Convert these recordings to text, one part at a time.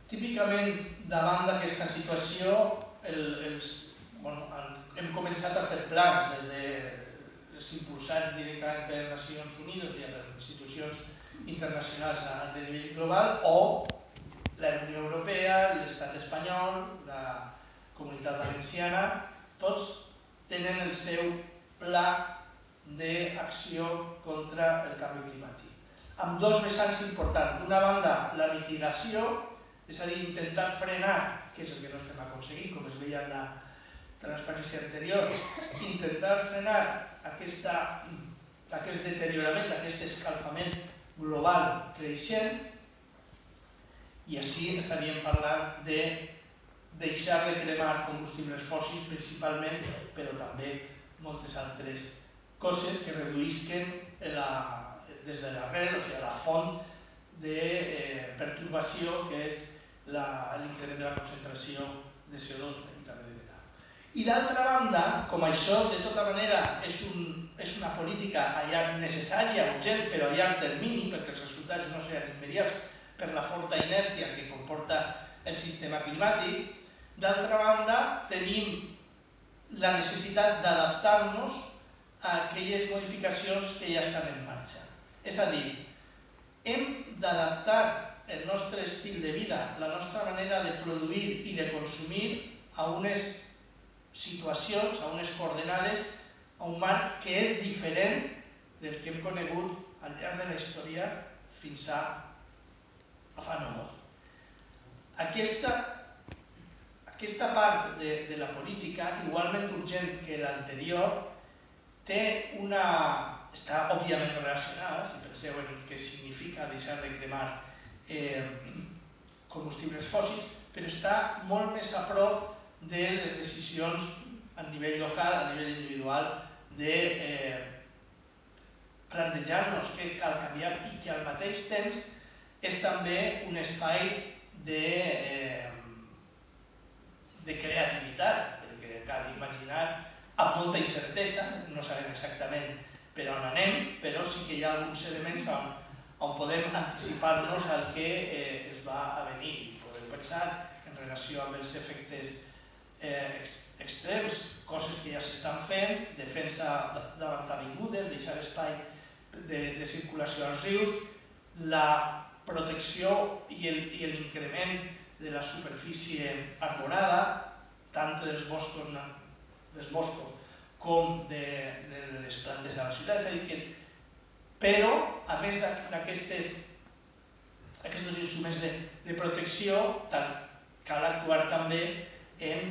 Típicament, davant d'aquesta situació, hem començat a fer plans des dels impulsats directament per Nacions Unides i per institucions internacionals a nivell global o la Unió Europea, l'Estat espanyol, la Comunitat Valenciana, tots tenen el seu pla d'acció contra el canvi climàtic, amb dos vessants importants. D'una banda, la mitigació, és a dir, intentar frenar, que és el que no estem aconseguint, com es veia en la transparència anterior, intentar frenar aquest deteriorament, aquest escalfament global creixent, i així estaríem parlant de deixar de cremar combustibles fòssils principalment, però també moltes altres coses que reduïsquen des de l'arrel, o sigui, la font de pertorbació que és l'increment de la concentració de CO2 i també de metà. I d'altra banda, com això de tota manera és una política necessària, urgent, però a llarg termini, perquè els resultats no seran immediats per la forta inèrcia que comporta el sistema climàtic, d'altra banda tenim la necessitat d'adaptar-nos a aquelles modificacions que ja estan en marxa. És a dir, hem d'adaptar el nostre estil de vida, la nostra manera de produir i de consumir a unes situacions, a unes coordenades, a un marc que és diferent del que hem conegut al llarg de la història fins a fa no molt. Aquesta part de la política, igualment urgent que l'anterior, està òbviament relacionada, si penseu en què significa deixar de cremar combustibles fòssils, però està molt més a prop de les decisions a nivell local, a nivell individual, de plantejar-nos què cal canviar i que al mateix temps és també un espai de creativitat, perquè cal imaginar amb molta incertesa, no sabem exactament per on anem, però sí que hi ha alguns elements on podem anticipar-nos al que es va a venir. Podem pensar en relació amb els efectes extrems, coses que ja s'estan fent, defensa davant avingudes, deixar espai de circulació als rius, la protecció i l'increment de la superfície arborada, tant dels boscos com de les plantes de la ciutat. Però, a més d'aquests instruments de protecció, cal actuar també en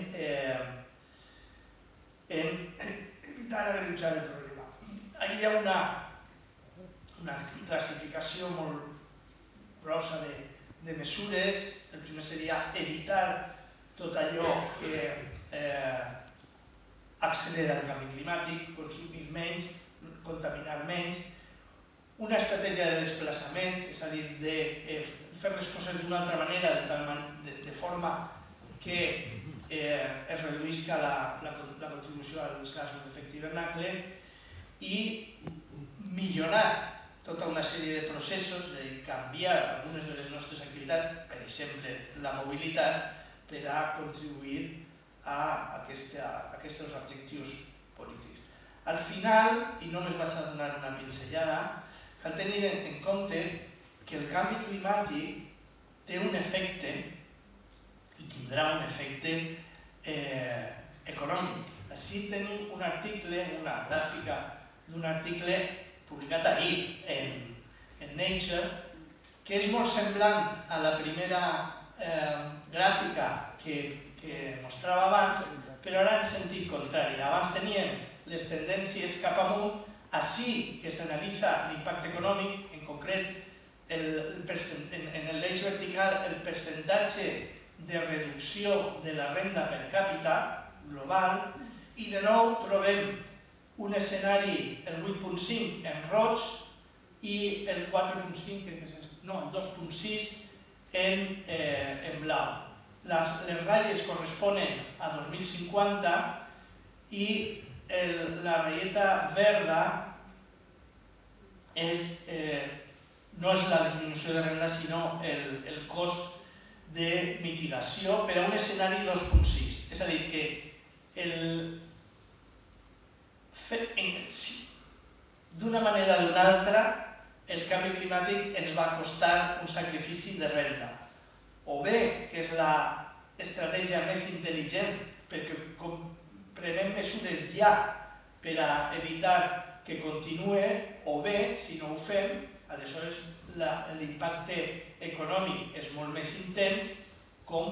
evitar agreujar el problema. Aquí hi ha una classificació molt grossa de mesures. El primer seria evitar tot allò que accelera el canvi climàtic, consumir menys, contaminar menys, una estratègia de desplaçament, és a dir, de fer les coses d'una altra manera, de forma que es reduïsca la contribució als gasos d'efecte hivernacle i millorar tota una sèrie de processos, de canviar algunes de les nostres activitats, per exemple la mobilitat, per a contribuir a aquests objectius polítics. Al final, i només vaig a donar una pinzellada, cal tenir en compte que el canvi climàtic té un efecte i tindrà un efecte econòmic. Així tenim un article, una gràfica d'un article publicat ahir en Nature, que és molt semblant a la primera gràfica que mostrava abans, però ara en sentit contrari. Abans teníem les tendències cap amunt, així que s'analitza l'impacte econòmic, en concret en l'eix vertical el percentatge de reducció de la renda per càpita global, i de nou trobem un escenari, el 8.5 en roig i el 4.5, no, el 2.6 en blau. Les ratlles corresponen a 2050 i la ratlleta verda no és la disminució de renda, sinó el cost de mitigació per a un escenari 2.6. És a dir, que d'una manera o d'una altra el canvi climàtic ens va costar un sacrifici de renda. O bé, que és l'estratègia més intel·ligent, perquè prenem mesures ja per a evitar que continuï, o bé, si no ho fem, aleshores l'impacte econòmic és molt més intens, com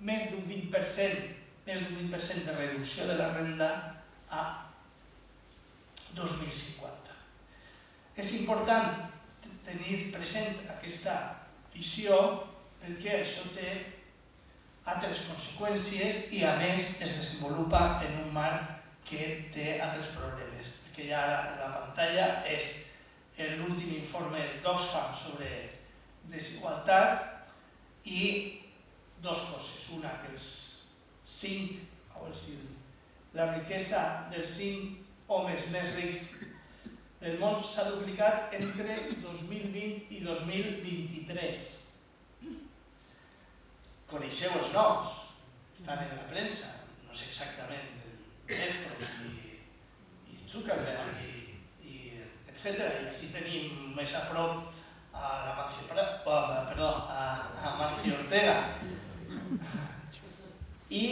més d'un 20% de reducció de la renda a 2050. És important tenir present aquesta visió perquè això té altres conseqüències i a més es desenvolupa en un marc que té altres problemes. El que hi ha a la pantalla és l'últim informe d'Oxfam sobre desigualtat i dues coses. Una, que la riquesa dels 5 homes més rics del món s'ha duplicat entre 2020 i 2023. Coneixeu els noms, estan en la premsa, no sé exactament, Bezos i Zuckerberg, etc. I així tenim més a prop a Amancio Ortega. I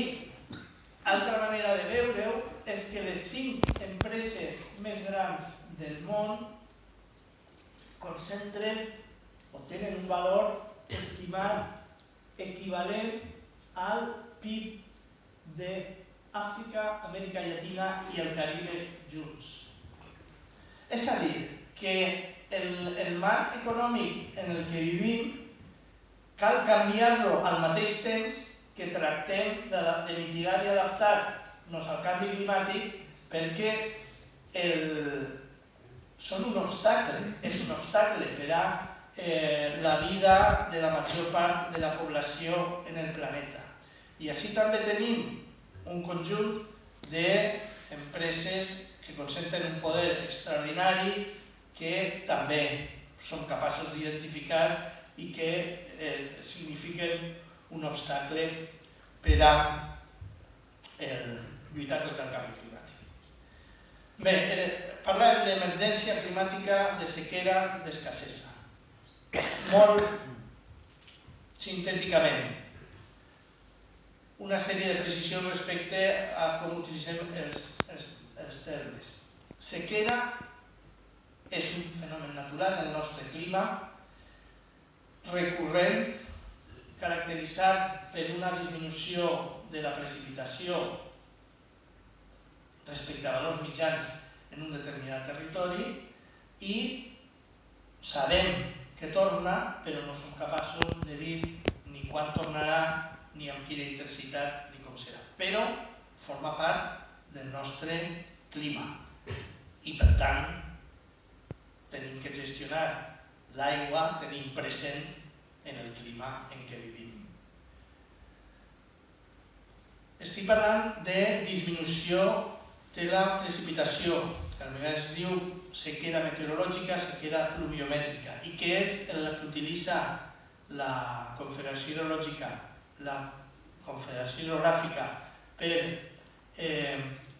altra manera de veure-ho és que les 5 empreses més grans del món concentren o tenen un valor estimat equivalent al PIB d'Àfrica, Amèrica Llatina i el Caribe junts. És a dir, que el marc econòmic en el que vivim cal canviar-lo al mateix temps que tractem de mitigar i adaptar-nos al canvi climàtic perquè són un obstacle, és un obstacle per a la vida de la major part de la població en el planeta. I així també tenim un conjunt d'empreses que concentren un poder extraordinari que també som capaços d'identificar i que signifiquen un obstacle per a lluitar contra el canvi climàtic. Bé, parlem d'emergència climàtica, de sequera, d'escassesa. Molt sintèticament, una sèrie de precisions respecte a com utilitzem els termes. Sequera és un fenomen natural en el nostre clima, recurrent, caracteritzat per una disminució de la precipitació respecte a valors mitjans en un determinat territori i sabem que torna, però no som capaços de dir ni quan tornarà, ni amb quina intensitat, ni com serà. Però forma part del nostre clima i, per tant, tenim que gestionar l'aigua, tenim present en el clima en què vivim. Estic parlant de disminució de la precipitació, que a vegades es diu sequera meteorològica, sequera pluviomètrica, i que és el que utilitza la Confederació Hidrològica, la Confederació Hidrogràfica, per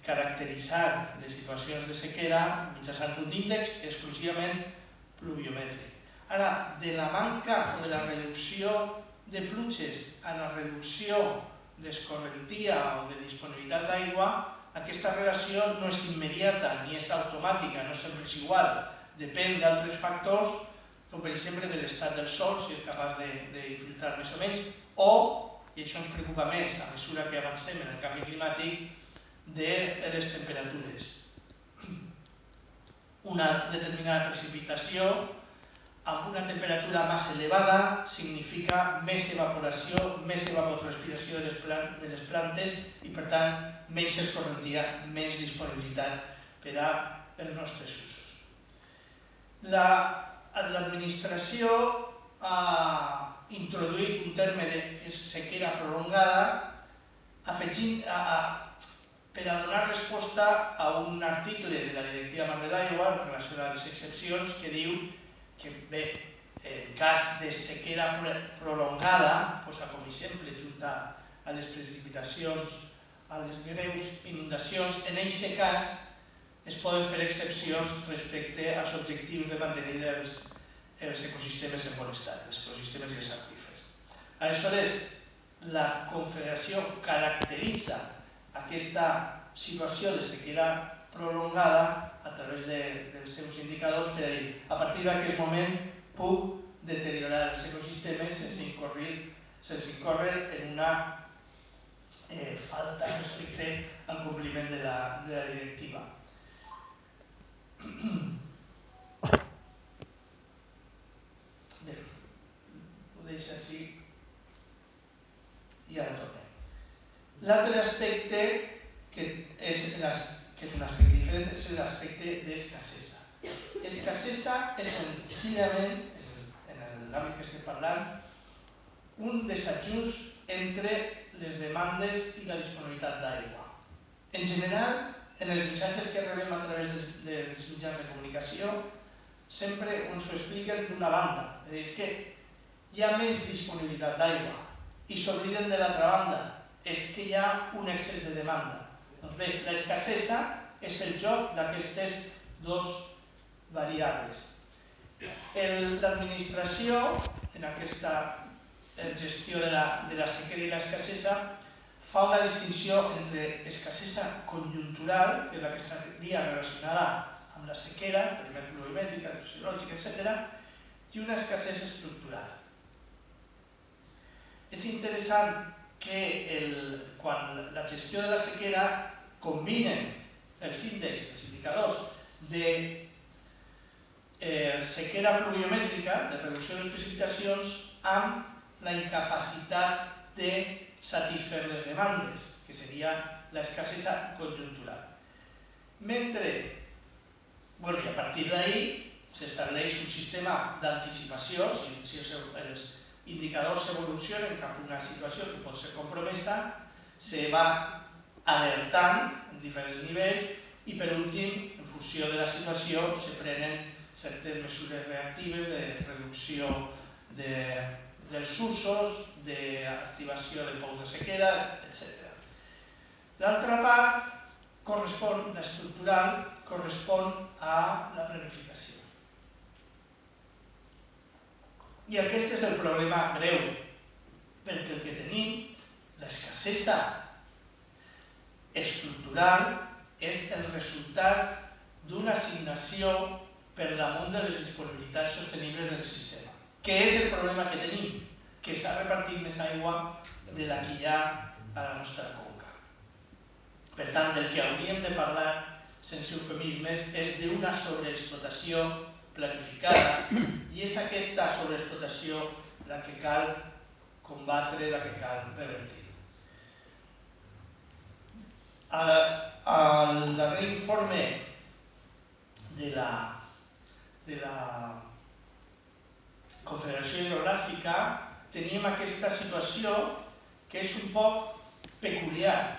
caracteritzar les situacions de sequera mitjançant un índex exclusivament pluviomètric. Ara, de la manca o de la reducció de pluges a la reducció d'escorrentia o de disponibilitat d'aigua, aquesta relació no és immediata ni és automàtica, no sempre és igual. Depèn d'altres factors, com per exemple de l'estat del sol, si és capaç d'infiltrar més o menys, o, i això ens preocupa més a mesura que avancem en el canvi climàtic, de les temperatures. Una determinada precipitació amb una temperatura més elevada significa més evaporació, més evapotranspiració de les plantes i, per tant, menys escorrentia, més disponibilitat per als nostres usos. L'administració ha introduït un terme de sequera prolongada per a donar resposta a un article de la Directiva Marc de l'Aigua en relació a les excepcions que diu que, bé, cas de sequera prolongada, com a exemple, junt a les precipitacions, a les greus inundacions, en aquest cas es poden fer excepcions respecte als objectius de mantenir els ecosistemes en bon estat, els ecosistemes i els aqüífers. Aleshores, la Confederació caracteritza aquesta situació de sequera prolongada a través dels seus indicadors per a dir, a partir d'aquest moment puc deteriorar els ecosistemes sense incórrer en una falta respecte al compliment de la directiva. Bé, ho deixo així i ara tornem. L'altre aspecte que és un aspecte diferent és l'aspecte d'escassesa. Escassesa és senzillament, en l'àmbit que estem parlant, un desajust entre les demandes i la disponibilitat d'aigua. En general, en els missatges que rebem a través dels mitjans de comunicació, sempre ens ho expliquen d'una banda. És que hi ha més disponibilitat d'aigua i s'obliden de l'altra banda. És que hi ha un excés de demanda. Doncs bé, l'escassesa és el joc d'aquestes dues variables. L'administració, en aquesta gestió de la sequera i l'escassesa, fa una distinció entre escassesa conjuntural, que és la que estaria relacionada amb la sequera, pluviomètrica, hidrològica, etc., i una escassesa estructural. És interessant que quan la gestió de la sequera combinen els índexs, els indicadors de sequera pluviomètrica, de reducció de les precipitacions, amb la incapacitat de satisfer les demandes, que seria l'escassesa conjuntural. Mentre, i a partir d'ahí, s'estableix un sistema d'anticipació, si els indicadors evolucionen cap a una situació que pot ser compromesa, se va alertant en diferents nivells i, per últim, en funció de la situació, se prenen certes mesures reactives de reducció dels usos, d'activació de pous de sequera, etc. L'altra part, l'estructural, correspon a la planificació. I aquest és el problema greu, perquè el que tenim, l'escassesa estructural, és el resultat d'una assignació per damunt de les disponibilitats sostenibles del sistema. Què és el problema que tenim? Que s'ha repartit més aigua de la que hi ha a la nostra conca. Per tant, del que hauríem de parlar, sense eufemismes, és d'una sobreexplotació planificada, i és aquesta sobreexplotació la que cal combatre, la que cal revertir. Al darrer informe de la Confederació Hidrogràfica teníem aquesta situació que és un poc peculiar,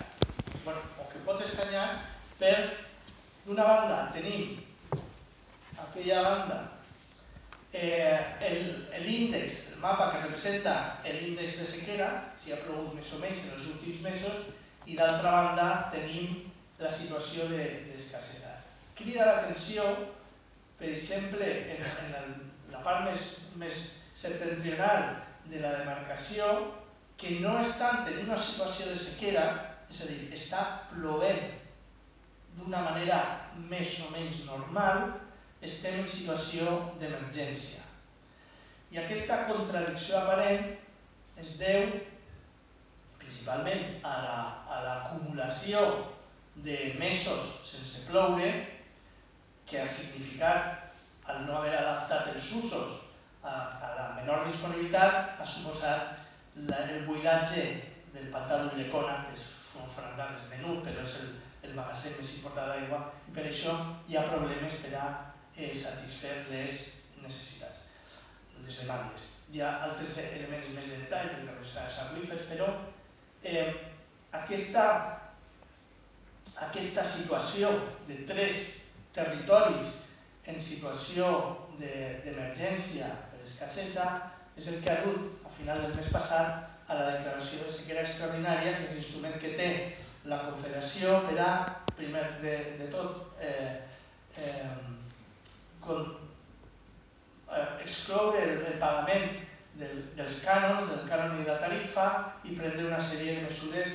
o que pot estranyar, d'una banda tenim aquella banda l'índex, el mapa que representa l'índex de sequera, si ha plogut més o menys en els últims mesos, i d'altra banda tenim la situació d'escassetat. Crida l'atenció, per exemple, en la part més septentrional de la demarcació, que no estan tenint una situació de sequera, és a dir, està plovent d'una manera més o menys normal, estem en situació d'emergència. I aquesta contradicció aparent es deu principalment a l'acumulació de mesos sense ploure, que ha significat, al no haver adaptat els usos a la menor disponibilitat, ha suposat el buidatge del pantà d'Ulldecona, que és fonamental, és menut, però és el magatzem més important d'aigua, i per això hi ha problemes per a satisfer les necessitats, les demandes. Hi ha altres elements més de detall, que també estan els aqüífers, però aquesta situació de 3 territoris en situació d'emergència per escassesa és el que ha dut a final del mes passat a la declaració de sequera extraordinària, que és l'instrument que té la Confederació per a, primer de tot, excloure el pagament dels cànons, del cànon i la tarifa, i prendre una sèrie de mesures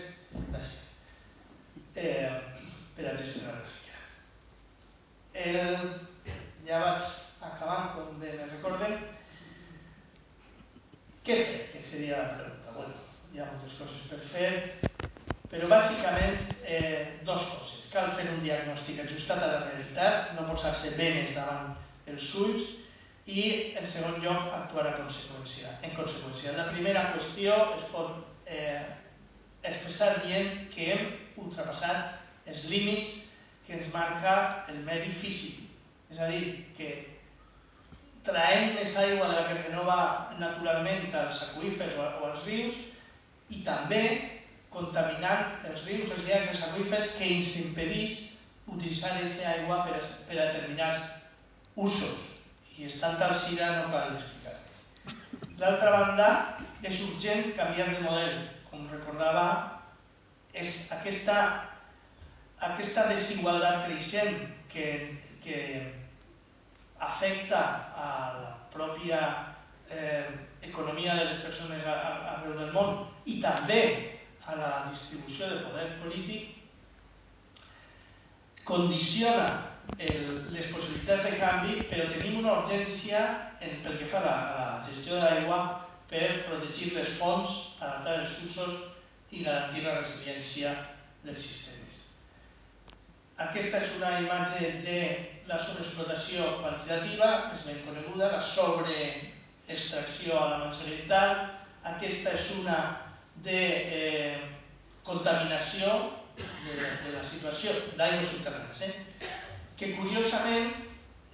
per a gestionar la sequera. Ja vaig acabant, com bé me recorden. Què fer? Que seria la pregunta. Bueno, hi ha moltes coses per fer, però bàsicament dues coses. Cal fer un diagnòstic ajustat a la realitat, no posar-se benes davant els ulls, i, en segon lloc, actuar en conseqüència. La primera qüestió es pot expressar dient que hem ultrapassat els límits que ens marca el medi físic. És a dir, que traiem més aigua de la que renova naturalment als aqüífers o als rius i també contaminant els rius, els llacs, els aqüífers, que ens impedeix utilitzar aquesta aigua per a determinats usos. I estant al SIDA no cal explicar-les. D'altra banda, és urgent canviar de model. Com recordava, és aquesta desigualtat creixent que afecta a la pròpia economia de les persones arreu del món i també a la distribució de poder polític, condiciona les possibilitats de canvi, però tenim una urgència pel que fa a la gestió de l'aigua per protegir les fonts, adaptar els usos i garantir la resiliència dels sistemes. Aquesta és una imatge de la sobreexplotació quantitativa, és ben coneguda, la sobreextracció a la Manxa Oriental. Aquesta és una de contaminació de la situació d'aigües subterrànies, que curiosament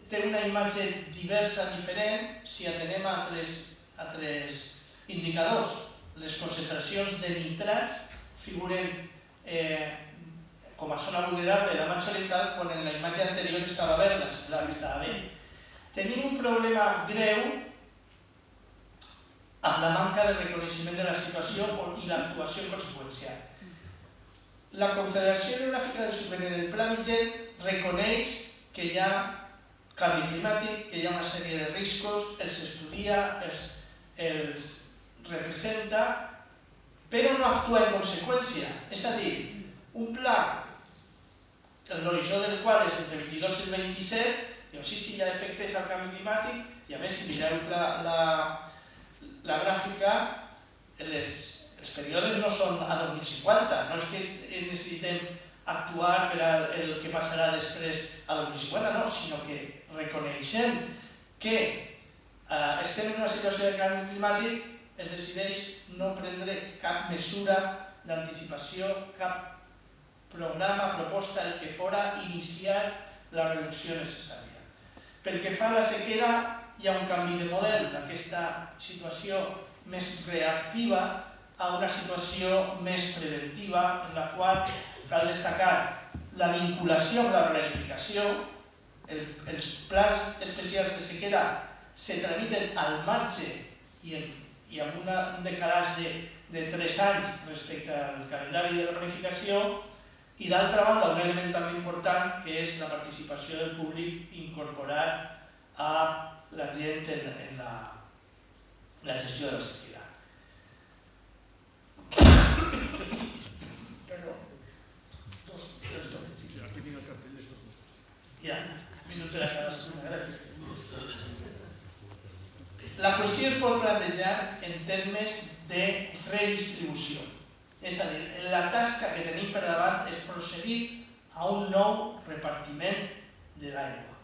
té una imatge diversa, diferent, si atenem a altres indicadors. Les concentracions de nitrats figuren com a zona vulnerable de la Manxa Oriental, quan en la imatge anterior estava verda, estava bé. Tenim un problema greu amb la manca de reconeixement de la situació i l'actuació en conseqüència. La Confederació Hidrogràfica del Sublent en el Pla Mitget reconeix que hi ha canvi climàtic, que hi ha una sèrie de riscos, els estudia, els representa, però no actua en conseqüència. És a dir, un pla, l'horitzó del qual és entre 22 i 27, diu, sí, hi ha efectes al canvi climàtic, i a més, si mireu la gràfica, els períodes no són a 2050, no és que necessitem actuar per al que passarà després a 2050, no, sinó que reconeixem que estem en una situació de canvi climàtic, es decideix no prendre cap mesura d'anticipació, cap programa, proposta, el que fora iniciar la reducció necessària. Pel que fa a la sequera, hi ha un canvi de model d'aquesta situació més reactiva a una situació més preventiva, en la qual cal destacar la vinculació amb la planificació. Els plans especials de sequera se tramiten al marge i amb un decalatge de 3 anys respecte al calendari de la planificació, i d'altra banda un element també important, que és la participació del públic, incorporar a la gent en la gestió de la sequera. Perdó. Ja, minut de la cadascuna, gràcies. La qüestió es pot plantejar en termes de redistribució. És a dir, la tasca que tenim per davant és procedir a un nou repartiment de l'aigua.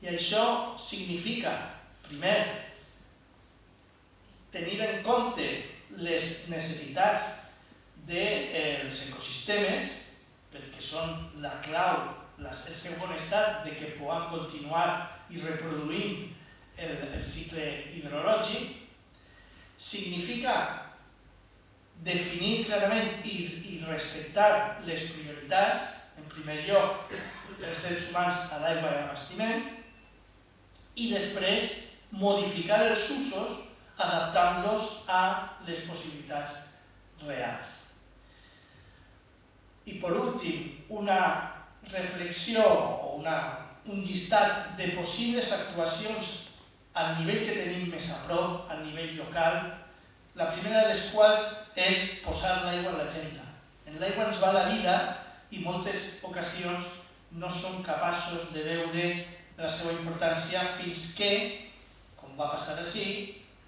I això significa, primer, tenir en compte les necessitats dels ecosistemes, perquè són la clau, el seu bon estat de que puguem continuar i reproduint el cicle hidrològic. Significa definir clarament i respectar les prioritats, en primer lloc els drets humans a l'aigua i a l'abastiment, i després modificar els usos adaptant-los a les possibilitats reals. I per últim, una reflexió o un llistat de possibles actuacions al nivell que tenim més a prop, al nivell local, la primera de les quals és posar l'aigua a l'agenda. En l'aigua ens va la vida i moltes ocasions no som capaços de veure la seva importància fins que, com va passar així,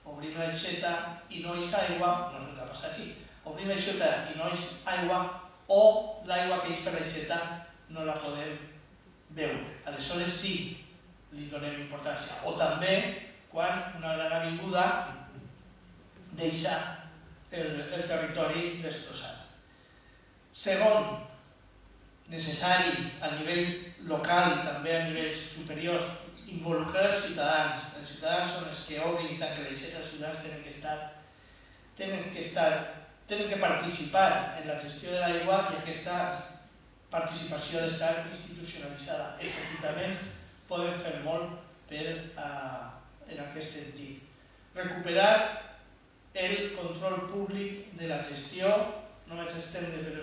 obrim l'aixeta i no és aigua, no és el que va passar així, obrim l'aixeta i no és aigua o l'aigua que és per l'aixeta no la podem veure. Aleshores sí li donem importància. O també quan una gran avinguda deixa el territori destrossat. Segon, necessari a nivell local i també a nivells superiors involucrar els ciutadans. Els ciutadans són els que obrin i tanquen l'aixeta, els ciutadans tenen que participar en la gestió de l'aigua i aquesta participació ha d'estar institucionalitzada. Els ajuntaments poden fer molt en aquest sentit. Recuperar el control públic de la gestió, no vaig estendre, però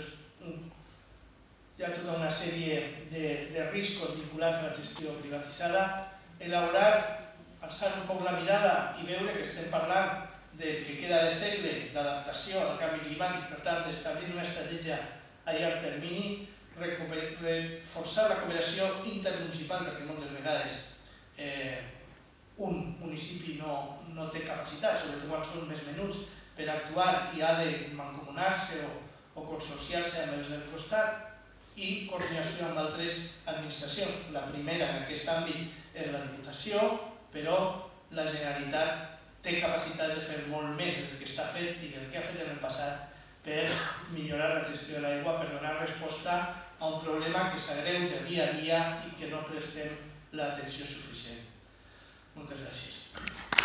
hi ha tota una sèrie de riscos vinculats a la gestió privatitzada. Elaborar, alçar un poc la mirada i veure que estem parlant del que queda de segle d'adaptació al canvi climàtic, per tant, d'establir una estratègia a llarg termini, reforçar la cooperació intermunicipal, perquè moltes vegades un municipi no té capacitat, sobretot quan són més menuts, per actuar i ha de mancomunar-se o consorciar-se amb els del costat, i coordinació amb altres administracions. La primera en aquest àmbit és la Diputació, però la Generalitat té capacitat de fer molt més del que està fet i del que ha fet en el passat per millorar la gestió de l'aigua, per donar resposta a un problema que s'agreuja dia a dia i que no prestem l'atenció suficient. Moltes gràcies.